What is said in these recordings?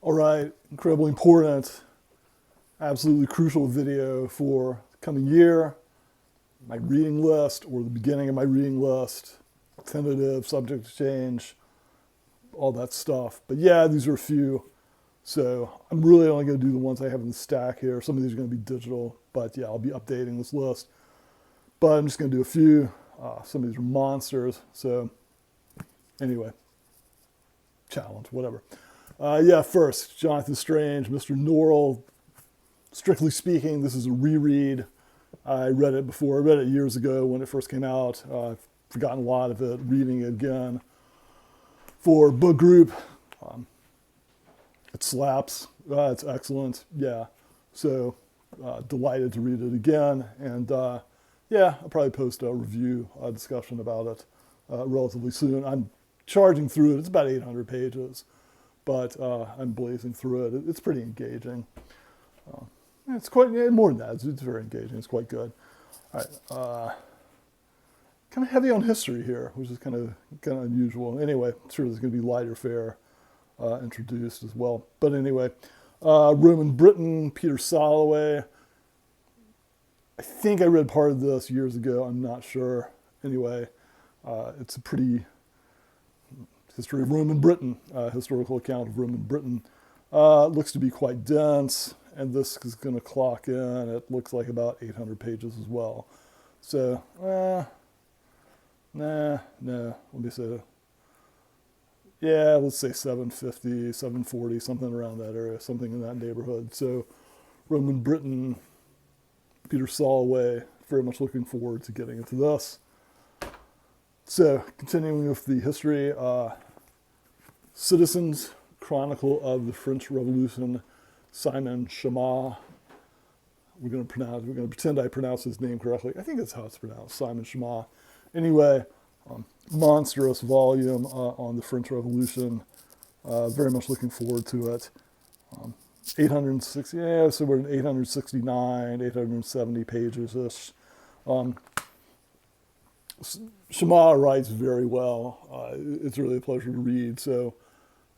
All right, incredibly important, absolutely crucial video for the coming year, my reading list, or the beginning of my reading list, tentative, subject to change, all that stuff. But yeah, these are a few. So I'm really only going to do the ones I have in the stack here. Some of these are going to be digital, but yeah, I'll be updating this list. But I'm just going to do a few. Some of these are monsters. So anyway, challenge, whatever. Yeah, first, Jonathan Strange, Mr. Norrell. Strictly speaking, this is a reread. I read it before. I read it years ago when it first came out. I've forgotten a lot of it, reading it again. For book group, it slaps. It's excellent. Yeah. So delighted to read it again. And yeah, I'll probably post a review, a discussion about it relatively soon. I'm charging through it. It's about 800 pages, but I'm blazing through it. It's pretty engaging. It's quite more than that. It's very engaging. It's quite good. All right. Kind of heavy on history here, which is kind of unusual. Anyway, I'm sure there's going to be lighter fare introduced as well. But anyway, Roman Britain, Peter Soloway. I think I read part of this years ago. I'm not sure. Anyway, it's a pretty history of Roman Britain, historical account of Roman Britain. It looks to be quite dense, and this is going to clock in. It looks like about 800 pages as well. So, let me say, yeah, let's say 750, 740, something around that area, something in that neighborhood. So, Roman Britain, Peter Soloway, very much looking forward to getting into this. So, continuing with the history, Citizens, Chronicle of the French Revolution, Simon Schama. We're going to pretend I pronounce his name correctly. I think that's how it's pronounced, Simon Schama. Anyway, monstrous volume on the French Revolution. Very much looking forward to it. 860, yeah, so we're in 869, 870 pages-ish. Shema writes very well. It's really a pleasure to read. So,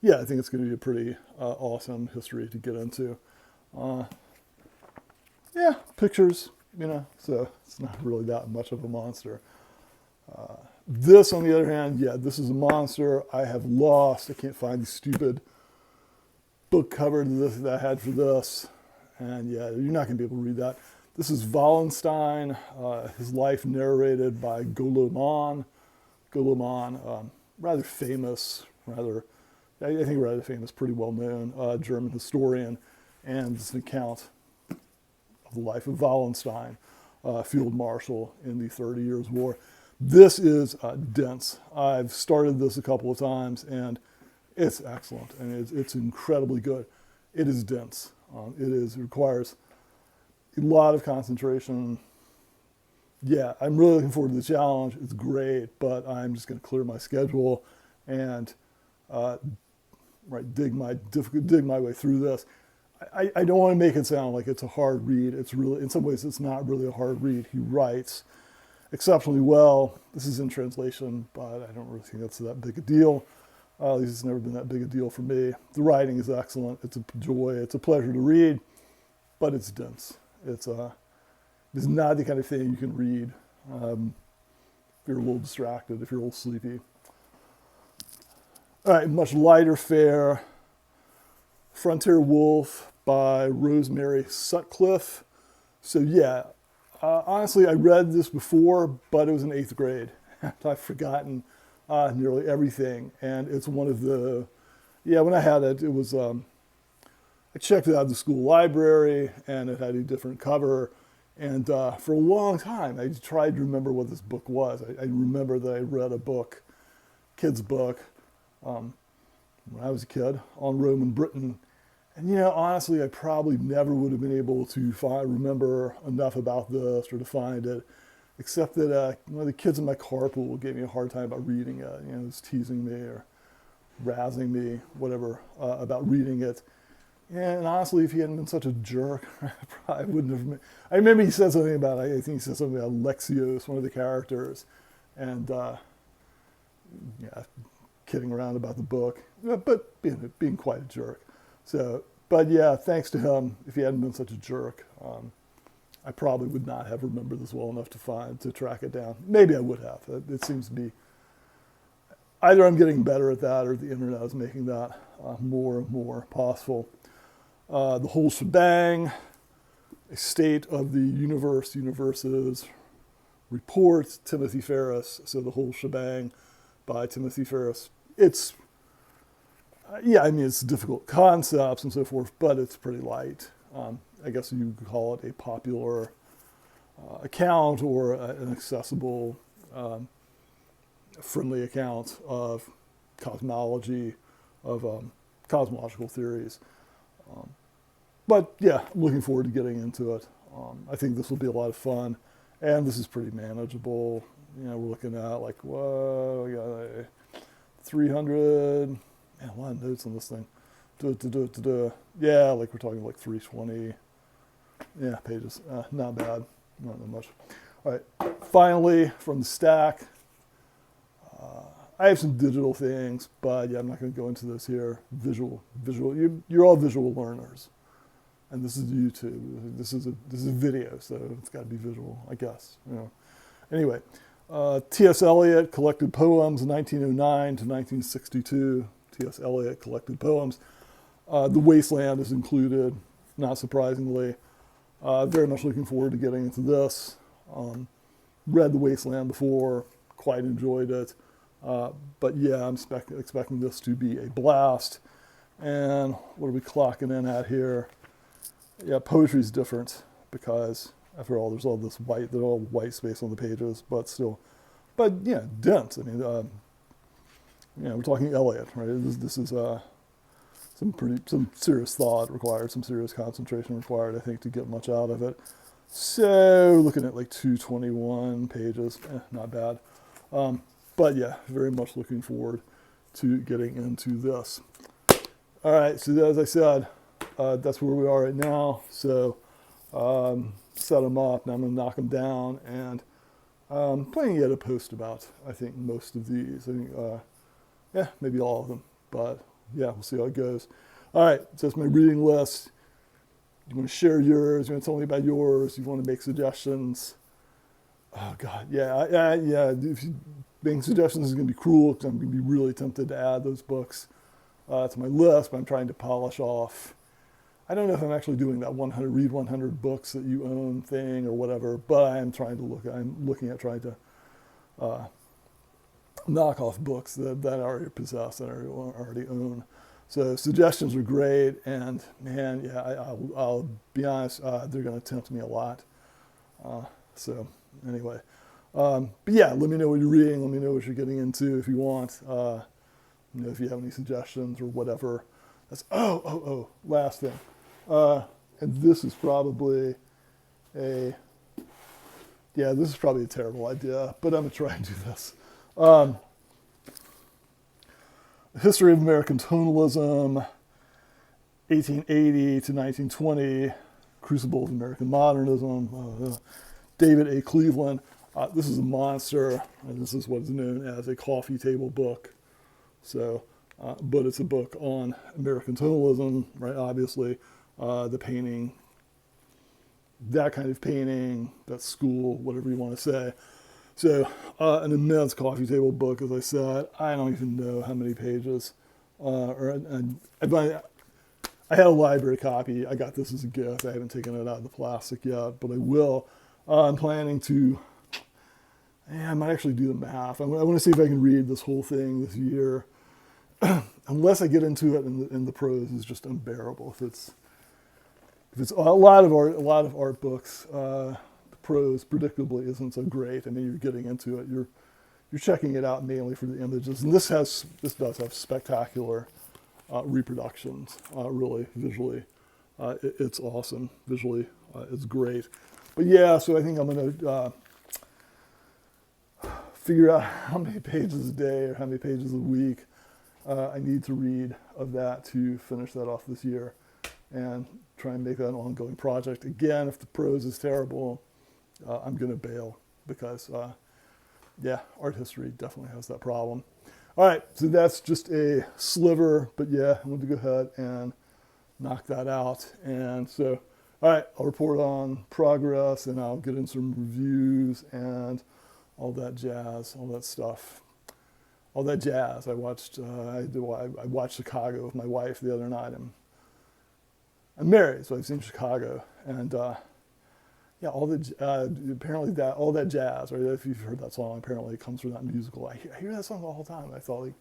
yeah, I think it's going to be a pretty awesome history to get into. Yeah, pictures, so it's not really that much of a monster. This, on the other hand, yeah, this is a monster. I have lost. I can't find the stupid book cover that I had for this. And yeah, you're not going to be able to read that. This is Wallenstein, his life narrated by Goloman. Goloman, rather famous, I think rather famous, pretty well known German historian. And it's an account of the life of Wallenstein, field marshal in the 30 Years' War. This is dense. I've started this a couple of times, and it's excellent, and it's incredibly good. It is dense. It requires a lot of concentration. Yeah, I'm really looking forward to the challenge. It's great, but I'm just going to clear my schedule and dig my way through this. I don't want to make it sound like it's a hard read. It's really, in some ways, it's not really a hard read. He writes exceptionally well. This is in translation, but I don't really think that's that big a deal. At least it's never been that big a deal for me. The writing is excellent. It's a joy. It's a pleasure to read, but it's dense. It's not the kind of thing you can read if you're a little distracted, if you're a little sleepy. All right, much lighter fare. Frontier Wolf by Rosemary Sutcliffe. So yeah, honestly, I read this before, but it was in 8th grade. I've forgotten nearly everything. And it's one of the, when I had it, it was, I checked it out at the school library, and it had a different cover. And for a long time, I tried to remember what this book was. I remember that I read a book, kid's book, when I was a kid, on Roman Britain. And honestly, I probably never would have been able to remember enough about this or to find it, except that one of the kids in my carpool gave me a hard time about reading it. He was teasing me or razzing me, whatever, about reading it. And honestly, if he hadn't been such a jerk, I probably wouldn't have. I remember he said something about, I think he said something about Lexios, one of the characters, and kidding around about the book, but being quite a jerk. So, but yeah, thanks to him, if he hadn't been such a jerk, I probably would not have remembered this well enough to track it down. Maybe I would have. It seems to be either I'm getting better at that or the internet is making that more and more possible. The whole shebang, a state of the universe, universes, report, Timothy Ferris. So the whole shebang by Timothy Ferris. It's, yeah, I mean, it's difficult concepts and so forth, but it's pretty light. I guess you could call it a popular account or an accessible, friendly account of cosmology, of cosmological theories. But yeah, I'm looking forward to getting into it. I think this will be a lot of fun, and this is pretty manageable. You know, we're looking at like, whoa, we got 300, man, a lot of notes on this thing. Yeah, like we're talking like 320, yeah, pages. Not bad, not that much. All right, finally from the stack, I have some digital things, but yeah, I'm not going to go into this here. Visual. You're all visual learners, and this is YouTube. This is a video, so it's got to be visual, I guess. You know. Anyway, T.S. Eliot collected poems, 1909 to 1962. T.S. Eliot collected poems. The Wasteland is included, not surprisingly. Very much looking forward to getting into this. Read The Wasteland before, quite enjoyed it. But yeah, I'm expecting this to be a blast. And what are we clocking in at here? Yeah, poetry's different because, after all, there's all this there's all white space on the pages, but still, but yeah, dense. I mean, we're talking Eliot, right? This is some serious thought required, some serious concentration required, I think, to get much out of it. So looking at like 221 pages, not bad. But yeah, very much looking forward to getting into this. All right, so as I said, that's where we are right now. So set them up, now I'm going to knock them down, and planning to get a post about, I think, most of these. I think, yeah, maybe all of them, but yeah, we'll see how it goes. All right, so that's my reading list. You want to share yours, you want to tell me about yours, you want to make suggestions. Oh, God, yeah. If you making suggestions is going to be cruel because I'm going to be really tempted to add those books to my list, but I'm trying to polish off. I don't know if I'm actually doing that read 100 books that you own thing or whatever, but I'm looking at trying to knock off books that I already possess, that I already own. So suggestions are great, and man, yeah, I'll be honest, they're going to tempt me a lot. So anyway, but yeah, let me know what you're reading. Let me know what you're getting into if you want. If you have any suggestions or whatever. That's last thing, and this is probably a terrible idea, but I'm gonna try and do this. History of American Tonalism, 1880 to 1920, Crucible of American Modernism, David A. Cleveland. This is a monster, and this is what is known as a coffee table book. So, but it's a book on American tonalism, right? Obviously, the painting, that kind of painting, that school, whatever you want to say. So, an immense coffee table book, as I said. I don't even know how many pages. I had a library copy. I got this as a gift. I haven't taken it out of the plastic yet, but I will. I'm planning to. I might actually do the math. I want to see if I can read this whole thing this year. Unless I get into it, and the prose is just unbearable. If it's a lot of art books, the prose predictably isn't so great. I mean, you're getting into it. You're checking it out mainly for the images, and this does have spectacular reproductions. Really, visually, it's awesome. Visually, it's great. But yeah, so I think I'm going to figure out how many pages a day or how many pages a week I need to read of that to finish that off this year and try and make that an ongoing project. Again, if the prose is terrible, I'm going to bail because, art history definitely has that problem. All right, so that's just a sliver, but yeah, I want to go ahead and knock that out. And so, all right, I'll report on progress and I'll get in some reviews and all that jazz, all that stuff. All that jazz. I watched Chicago with my wife the other night. I'm married, so I've seen Chicago, and yeah, all that jazz. Right? If you've heard that song, apparently it comes from that musical. I hear that song the whole time. I thought, like,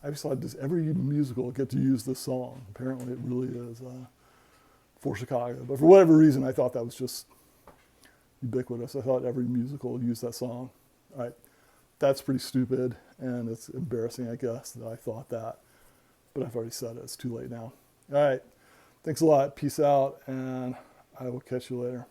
I just thought, does every musical get to use this song? Apparently, it really is for Chicago. But for whatever reason, I thought that was just ubiquitous. I thought every musical used that song. All right, that's pretty stupid, and it's embarrassing, I guess, that I thought that. But I've already said it. It's too late now. All right. Thanks a lot. Peace out, and I will catch you later.